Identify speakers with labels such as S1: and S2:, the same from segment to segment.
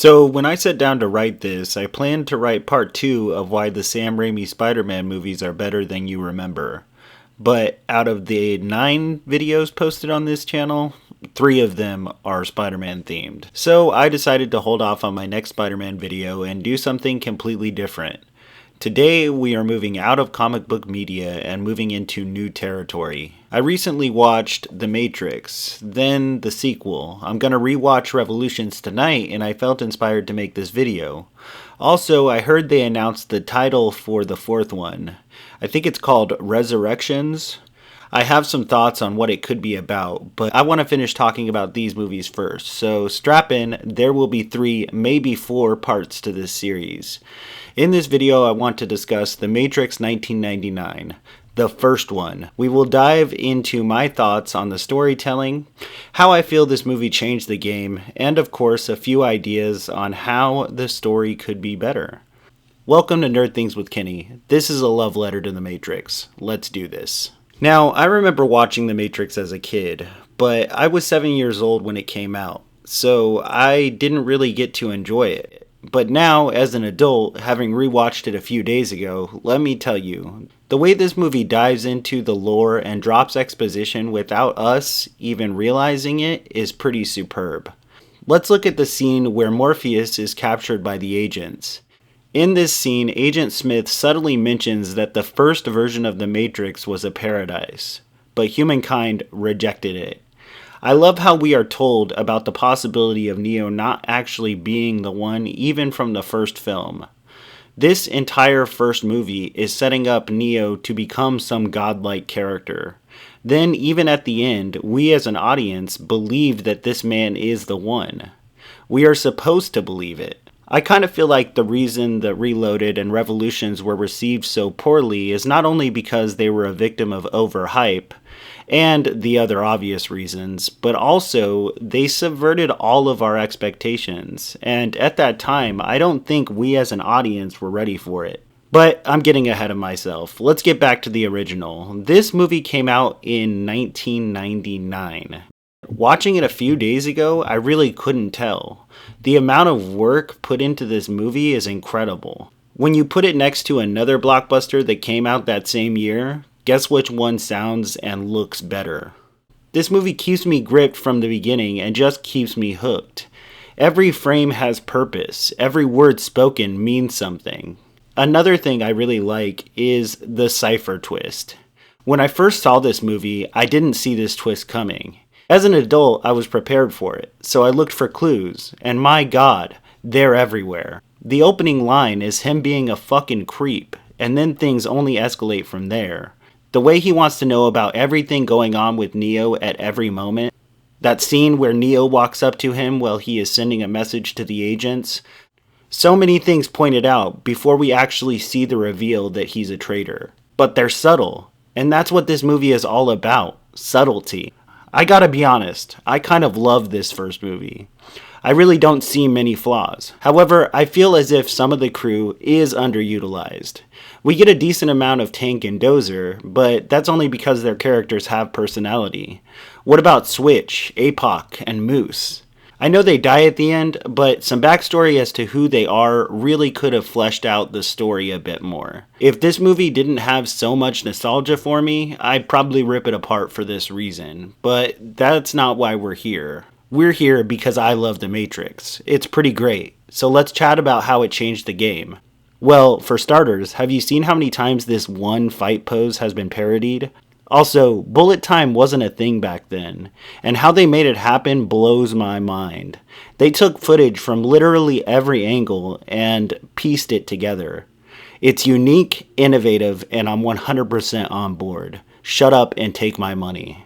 S1: So, when I sat down to write this, I planned to write part 2 of why the Sam Raimi Spider-Man movies are better than you remember. But out of the 9 videos posted on this channel, 3 of them are Spider-Man themed. So, I decided to hold off on my next Spider-Man video and do something completely different. Today, we are moving out of comic book media and moving into new territory. I recently watched The Matrix, then the sequel. I'm gonna rewatch Revolutions tonight, and I felt inspired to make this video. Also, I heard they announced the title for the 4th one. I think it's called Resurrections. I have some thoughts on what it could be about, but I want to finish talking about these movies first. So strap in, there will be 3, maybe 4 parts to this series. In this video, I want to discuss The Matrix 1999, the first one. We will dive into my thoughts on the storytelling, how I feel this movie changed the game, and of course, a few ideas on how the story could be better. Welcome to Nerd Things with Kenny. This is a love letter to The Matrix. Let's do this. Now, I remember watching The Matrix as a kid, but I was 7 years old when it came out, so I didn't really get to enjoy it. But now, as an adult, having rewatched it a few days ago, let me tell you, the way this movie dives into the lore and drops exposition without us even realizing it is pretty superb. Let's look at the scene where Morpheus is captured by the agents. In this scene, Agent Smith subtly mentions that the first version of the Matrix was a paradise, but humankind rejected it. I love how we are told about the possibility of Neo not actually being the one even from the first film. This entire first movie is setting up Neo to become some godlike character. Then, even at the end, we as an audience believe that this man is the one. We are supposed to believe it. I kind of feel like the reason that Reloaded and Revolutions were received so poorly is not only because they were a victim of overhype, and the other obvious reasons, but also they subverted all of our expectations, and at that time, I don't think we as an audience were ready for it. But I'm getting ahead of myself. Let's get back to the original. This movie came out in 1999. Watching it a few days ago, I really couldn't tell. The amount of work put into this movie is incredible. When you put it next to another blockbuster that came out that same year, guess which one sounds and looks better? This movie keeps me gripped from the beginning and just keeps me hooked. Every frame has purpose. Every word spoken means something. Another thing I really like is the Cypher twist. When I first saw this movie, I didn't see this twist coming. As an adult, I was prepared for it, so I looked for clues, and my god, they're everywhere. The opening line is him being a fucking creep, and then things only escalate from there. The way he wants to know about everything going on with Neo at every moment, that scene where Neo walks up to him while he is sending a message to the agents, so many things pointed out before we actually see the reveal that he's a traitor. But they're subtle, and that's what this movie is all about, subtlety. I gotta be honest, I kind of love this first movie. I really don't see many flaws. However, I feel as if some of the crew is underutilized. We get a decent amount of Tank and Dozer, but that's only because their characters have personality. What about Switch, APOC, and Moose? I know they die at the end, but some backstory as to who they are really could have fleshed out the story a bit more. If this movie didn't have so much nostalgia for me, I'd probably rip it apart for this reason. But that's not why we're here. We're here because I love The Matrix. It's pretty great. So let's chat about how it changed the game. Well, for starters, have you seen how many times this one fight pose has been parodied? Also, bullet time wasn't a thing back then, and how they made it happen blows my mind. They took footage from literally every angle and pieced it together. It's unique, innovative, and I'm 100% on board. Shut up and take my money.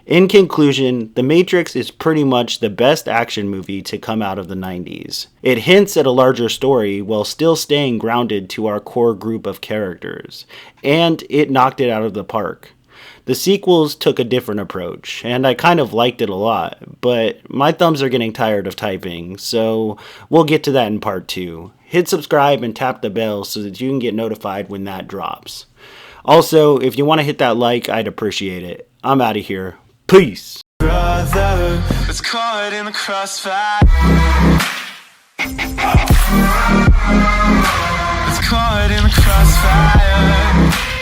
S1: In conclusion, The Matrix is pretty much the best action movie to come out of the 90s. It hints at a larger story while still staying grounded to our core group of characters, and it knocked it out of the park. The sequels took a different approach, and I kind of liked it a lot, but my thumbs are getting tired of typing, so we'll get to that in part 2. Hit subscribe and tap the bell so that you can get notified when that drops. Also, if you want to hit that like, I'd appreciate it. I'm out of here. Peace! Brother, it's caught in the crossfire.
S2: It's caught in the crossfire.